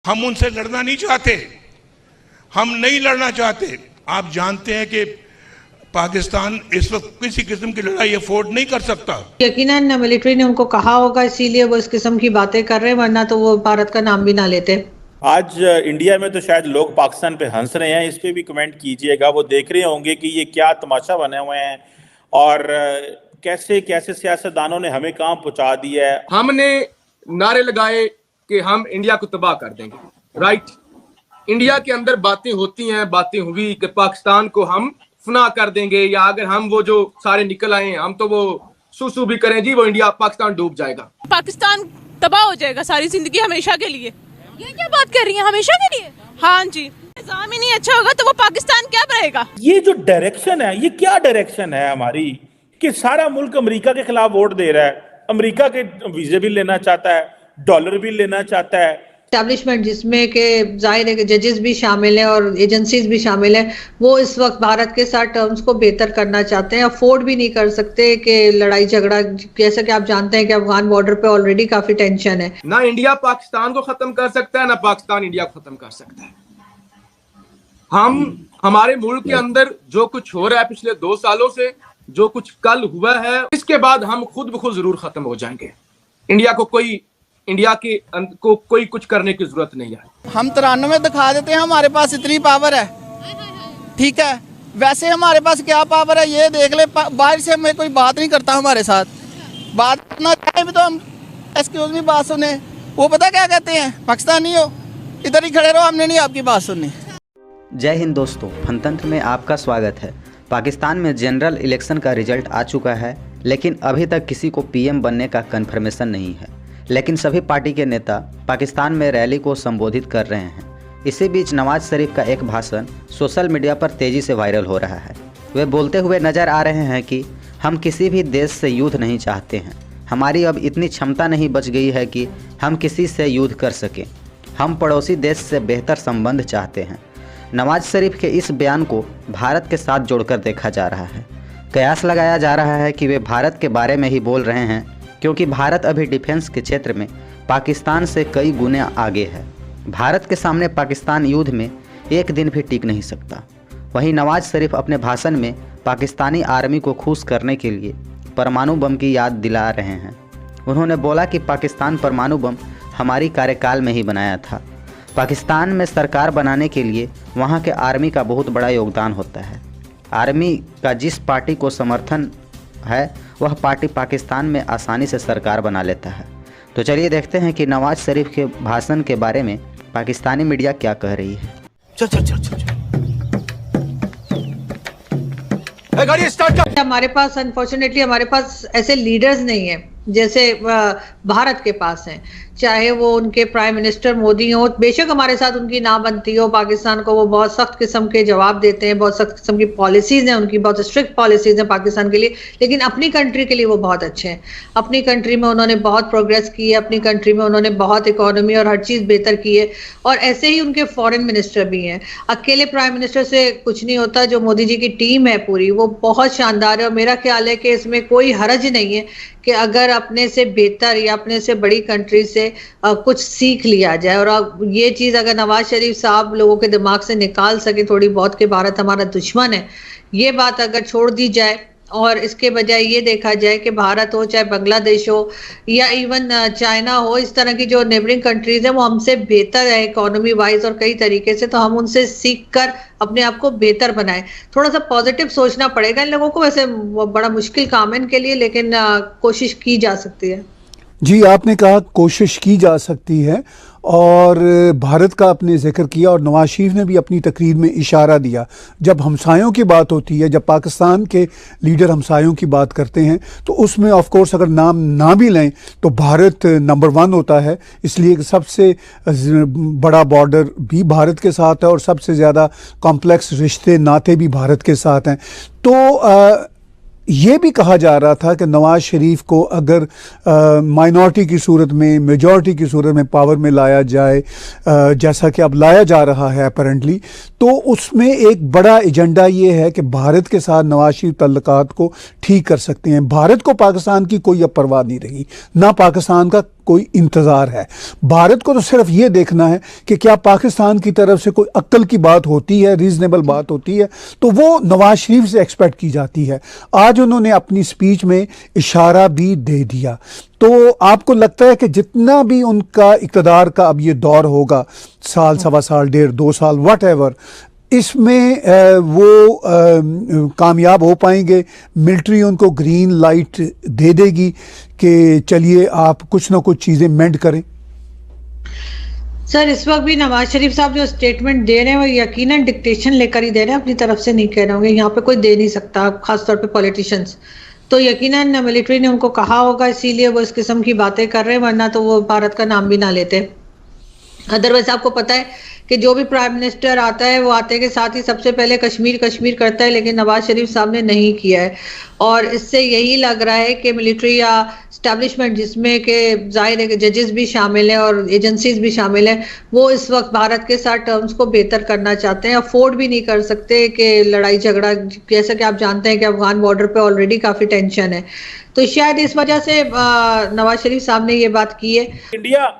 हम उनसे लड़ना नहीं चाहते, हम नहीं लड़ना चाहते। आप जानते हैं कि पाकिस्तान इस वक्त किसी किस्म की लड़ाई अफोर्ड नहीं कर सकता। यकीनन मिलिट्री ने उनको कहा होगा, इसीलिए वो इस किस्म की बातें कर रहे हैं, वरना तो वो भारत का नाम भी ना लेते। आज इंडिया में तो शायद लोग पाकिस्तान पे हंस रहे हैं, इस पे भी कमेंट कीजिएगा। वो देख रहे होंगे कि ये क्या तमाशा बने हुए हैं और कैसे कैसे सियासतदानों ने हमें कहाँ पहुंचा दिया है। हमने नारे लगाए कि हम इंडिया को तबाह कर देंगे, राइट। इंडिया के अंदर बातें होती हैं, बातें हुई कि पाकिस्तान को हम फना कर देंगे, या अगर हम वो जो सारे निकल आए हैं हम तो वो सुसु भी करें जी, वो इंडिया पाकिस्तान डूब जाएगा, पाकिस्तान तबाह हो जाएगा सारी जिंदगी हमेशा के लिए। ये क्या बात कर रही है, हमेशा के लिए? हाँ जी, निजाम ही नहीं अच्छा होगा तो वो पाकिस्तान क्या रहेगा। ये जो डायरेक्शन है, ये क्या डायरेक्शन है हमारी कि सारा मुल्क अमेरिका के खिलाफ वोट दे रहा है, अमेरिका के वीजे भी लेना चाहता है, डॉलर भी लेना चाहता है। एस्टैब्लिशमेंट जिसमें के जाहिर है कि जजेस भी शामिल हैं और एजेंसीज भी शामिल हैं, वो इस वक्त भारत के साथ टर्म्स को बेहतर करना चाहते हैं। अफोर्ड भी नहीं कर सकते कि लड़ाई झगड़ा, जैसा कि आप जानते हैं कि अफगान बॉर्डर पे ऑलरेडी काफी टेंशन है। ना इंडिया पाकिस्तान को खत्म कर सकता है, ना पाकिस्तान इंडिया को खत्म कर सकता है। हम हमारे मुल्क के अंदर जो कुछ हो रहा है पिछले 2 सालों से, जो कुछ कल हुआ है, इसके बाद हम खुद ब खुद जरूर खत्म हो जाएंगे। इंडिया को कोई कुछ करने की जरूरत नहीं है। हम 93 में दिखा देते हैं हमारे पास इतनी पावर है, ठीक है। वैसे हमारे पास क्या पावर है ये देख ले। बाहर से हमें कोई बात नहीं करता हमारे साथ, बात करना चाहे भी तो हम एक्सक्यूज मी बात सुने, वो पता क्या कहते हैं, पाकिस्तानी हो इधर ही खड़े रहो, हमने नहीं आपकी बात सुननी। जय हिंद दोस्तों, फनतंत्र में आपका स्वागत है। पाकिस्तान में जनरल इलेक्शन का रिजल्ट आ चुका है, लेकिन अभी तक किसी को पीएम बनने का कन्फर्मेशन नहीं है। लेकिन सभी पार्टी के नेता पाकिस्तान में रैली को संबोधित कर रहे हैं। इसी बीच नवाज शरीफ का एक भाषण सोशल मीडिया पर तेज़ी से वायरल हो रहा है। वे बोलते हुए नज़र आ रहे हैं कि हम किसी भी देश से युद्ध नहीं चाहते हैं, हमारी अब इतनी क्षमता नहीं बच गई है कि हम किसी से युद्ध कर सकें, हम पड़ोसी देश से बेहतर संबंध चाहते हैं। नवाज शरीफ के इस बयान को भारत के साथ जोड़कर देखा जा रहा है। कयास लगाया जा रहा है कि वे भारत के बारे में ही बोल रहे हैं, क्योंकि भारत अभी डिफेंस के क्षेत्र में पाकिस्तान से कई गुने आगे है। भारत के सामने पाकिस्तान युद्ध में एक दिन भी टिक नहीं सकता। वहीं नवाज शरीफ अपने भाषण में पाकिस्तानी आर्मी को खुश करने के लिए परमाणु बम की याद दिला रहे हैं। उन्होंने बोला कि पाकिस्तान परमाणु बम हमारी कार्यकाल में ही बनाया था। पाकिस्तान में सरकार बनाने के लिए वहाँ के आर्मी का बहुत बड़ा योगदान होता है। आर्मी का जिस पार्टी को समर्थन है वह पार्टी पाकिस्तान में आसानी से सरकार बना लेता है। तो चलिए देखते हैं कि नवाज शरीफ के भाषण के बारे में पाकिस्तानी मीडिया क्या कह रही है। चल चल चल चल, गाड़ी स्टार्ट कर। हमारे पास अनफॉर्चुनेटली हमारे पास ऐसे लीडर्स नहीं है जैसे भारत के पास हैं। चाहे वो उनके प्राइम मिनिस्टर मोदी हो, बेशक हमारे साथ उनकी ना बनती हो, पाकिस्तान को वो बहुत सख्त किस्म के जवाब देते हैं, बहुत सख्त किस्म की पॉलिसीज हैं उनकी, बहुत स्ट्रिक्ट पॉलिसीज हैं पाकिस्तान के लिए, लेकिन अपनी कंट्री के लिए वो बहुत अच्छे हैं। अपनी कंट्री में उन्होंने बहुत प्रोग्रेस की है, अपनी कंट्री में उन्होंने बहुत इकोनॉमी और हर चीज़ बेहतर की है। और ऐसे ही उनके फॉरेन मिनिस्टर भी हैं। अकेले प्राइम मिनिस्टर से कुछ नहीं होता, जो मोदी जी की टीम है पूरी वो बहुत शानदार है। और मेरा ख्याल है कि इसमें कोई हर्ज नहीं है कि अगर अपने से बेहतर या अपने से बड़ी कंट्री से कुछ सीख लिया जाए। और ये चीज़ अगर नवाज शरीफ साहब लोगों के दिमाग से निकाल सके थोड़ी बहुत कि भारत हमारा दुश्मन है, ये बात अगर छोड़ दी जाए और इसके बजाय ये देखा जाए कि भारत हो, चाहे बांग्लादेश हो या इवन चाइना हो, इस तरह की जो नेबरिंग कंट्रीज हैं वो हमसे बेहतर है इकोनॉमी वाइज और कई तरीके से, तो हम उनसे सीख कर अपने आप को बेहतर बनाएं। थोड़ा सा पॉजिटिव सोचना पड़ेगा इन लोगों को। वैसे बड़ा मुश्किल काम है इनके लिए, लेकिन कोशिश की जा सकती है। जी, आपने कहा कोशिश की जा सकती है और भारत का आपने जिक्र किया और नवाज शरीफ ने भी अपनी तकरीर में इशारा दिया। जब हमसायों की बात होती है, जब पाकिस्तान के लीडर हमसायों की बात करते हैं तो उसमें ऑफ कोर्स अगर नाम ना भी लें तो भारत नंबर 1 होता है, इसलिए सबसे बड़ा बॉर्डर भी भारत के साथ है और सबसे ज़्यादा कॉम्प्लेक्स रिश्ते नाते भी भारत के साथ हैं। तो ये भी कहा जा रहा था कि नवाज शरीफ को अगर माइनॉरिटी की सूरत में, मेजॉरिटी की सूरत में पावर में लाया जाए, जैसा कि अब लाया जा रहा है अपेरेंटली, तो उसमें एक बड़ा एजेंडा ये है कि भारत के साथ नवाज शरीफ तल्लुकात को ठीक कर सकते हैं। भारत को पाकिस्तान की कोई अब परवाह नहीं रही, ना पाकिस्तान का कोई इंतज़ार है। भारत को तो सिर्फ ये देखना है कि क्या पाकिस्तान की तरफ से कोई अक्ल की बात होती है, रीज़नेबल बात होती है, तो वो नवाज शरीफ से एक्सपेक्ट की जाती है। आज उन्होंने अपनी स्पीच में इशारा भी दे दिया। तो आपको लगता है कि जितना भी उनका इक़्तिदार का अब ये दौर होगा, साल, सवा साल, डेढ़, 2 साल, व्हाटएवर, इसमें वो कामयाब हो पाएंगे? मिलिट्री उनको ग्रीन लाइट दे देगी कि चलिए आप कुछ ना कुछ चीज़ें मेंड करें? सर, इस वक्त भी नवाज शरीफ साहब जो स्टेटमेंट दे रहे हैं वो यकीनन डिक्टेशन लेकर ही दे रहे हैं, अपनी तरफ से नहीं कह रहे होंगे। यहाँ पे कोई दे नहीं सकता, खासतौर पे पॉलिटिशियंस। तो यकीनन मिलिट्री ने उनको कहा होगा, इसीलिए वो इस किस्म की बातें कर रहे हैं, वरना तो वो भारत का नाम भी ना लेते। अदरवाइज आपको पता है कि जो भी प्राइम मिनिस्टर आता है वो आते के साथ ही सबसे पहले कश्मीर कश्मीर करता है, लेकिन नवाज शरीफ साहब ने नहीं किया है। और इससे यही लग रहा है कि मिलिट्री या स्टैब्लिशमेंट, जिसमें कि जाहिर है कि जजेस भी शामिल हैं और एजेंसीज भी शामिल हैं, वो इस वक्त भारत के साथ टर्म्स को बेहतर करना चाहते हैं। अफोर्ड भी नहीं कर सकते कि लड़ाई झगड़ा, जैसा कि आप जानते हैं कि अफगान बॉर्डर पे ऑलरेडी काफ़ी टेंशन है। तो शायद इस वजह से नवाज शरीफ साहब ने ये बात की है। इंडिया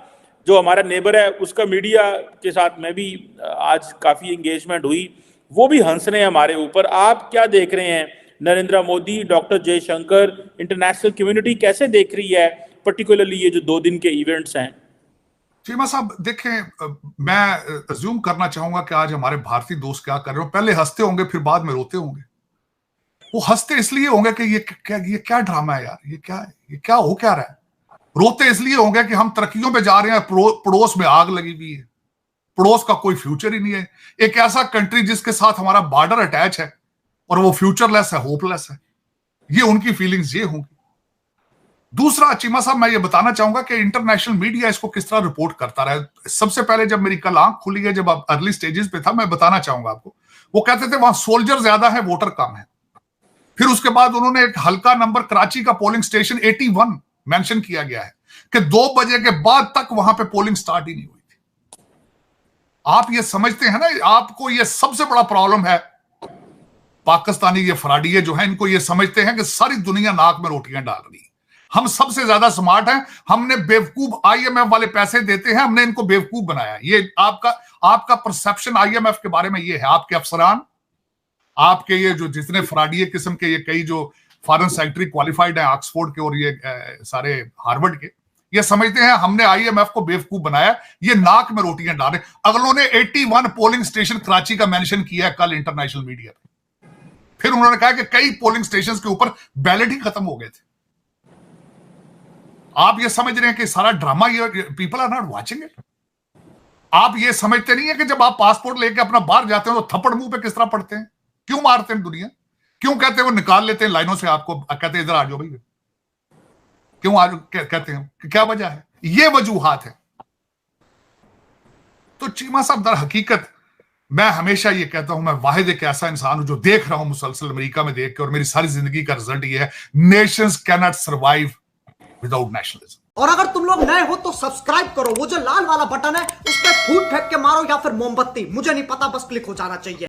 जो हमारा नेबर है उसका मीडिया के साथ में भी आज काफी एंगेजमेंट हुई, वो भी हंस रहे हैं हमारे ऊपर। आप क्या देख रहे हैं? Narendra Modi, doctor Jaishankar, international community कैसे देख रही है पर्टिकुलरली ये जो 2 दिन के इवेंट्स हैं? चीमा साहब देखें, मैं अज्यूम करना चाहूंगा कि आज हमारे भारतीय दोस्त क्या कर रहे हो, पहले हंसते होंगे फिर बाद में रोते होंगे। वो हंसते इसलिए होंगे कि ये क्या ड्रामा है यार, ये क्या हो क्या रहा है। रोते इसलिए होंगे कि हम तरक्कियों पे जा रहे हैं, पड़ोस में आग लगी हुई है, पड़ोस का कोई फ्यूचर ही नहीं है। एक ऐसा कंट्री जिसके साथ हमारा बॉर्डर अटैच है और वो फ्यूचरलेस है, होपलेस है। ये उनकी फीलिंग्स ये होंगी। दूसरा, चीमा साहब, मैं ये बताना चाहूंगा कि इंटरनेशनल मीडिया इसको किस तरह रिपोर्ट करता रहा। सबसे पहले जब मेरी कल आंख खुली है, जब अर्ली स्टेजेस पे था, मैं बताना चाहूंगा आपको, वो कहते थे वहां सोल्जर ज्यादा है, वोटर कम है। फिर उसके बाद उन्होंने एक हल्का नंबर, कराची का पोलिंग स्टेशन 81 मेंशन किया गया है कि 2 बजे के बाद तक वहां पे पोलिंग स्टार्ट ही नहीं हुई थी। आप ये समझते हैं ना, आपको ये सबसे बड़ा प्रॉब्लम है। पाकिस्तानी ये फराडिये जो हैं, इनको ये समझते हैं कि सारी दुनिया नाक में रोटियां डाल रही है, हम सबसे ज्यादा स्मार्ट हैं, हमने बेवकूफ IMF वाले पैसे देते हैं, हमने इनको बेवकूफ बनाया। ये आपका परसेप्शन IMF के बारे में ये है। आपके अफसरान, आपके ये जो जितने फराडिये किस्म के ये कई जो फॉरेन सेक्रेटरी क्वालिफाइड है ऑक्सफोर्ड के और ये सारे हार्वर्ड के, ये समझते हैं हमने IMF को बेवकूफ बनाया, ये नाक में रोटियां डाल रहे। अगलों ने 81 पोलिंग स्टेशन कराची का मेंशन किया है कल इंटरनेशनल मीडिया पे। फिर उन्होंने कहा कि कई पोलिंग स्टेशंस के ऊपर बैलेट ही खत्म हो गए थे। आप ये समझ रहे हैं कि सारा ड्रामा, ये people are not watching it. आप ये समझते नहीं है कि जब आप पासपोर्ट लेके अपना बाहर जाते हो तो थप्पड़ मुंह पे किस तरह पड़ते हैं, क्यों मारते हैं दुनिया, क्यों कहते हैं वो निकाल लेते हैं लाइनों से, आपको कहते हैं इधर आ जाओ भाई, क्यों आज कहते हैं, क्या वजह है? ये वजूहात है। तो चीमा साहब, दर हकीकत मैं हमेशा ये कहता हूं, मैं वाहिद एक ऐसा इंसान हूं जो देख रहा हूं मुसलसल अमेरिका में देख के, और मेरी सारी जिंदगी का रिजल्ट ये है, Nations can not survive without nationalism. और अगर तुम लोग नए हो तो सब्सक्राइब करो, वो जो लाल वाला बटन है उस पर फूट फेंक के मारो या फिर मोमबत्ती, मुझे नहीं पता, बस क्लिक हो जाना चाहिए।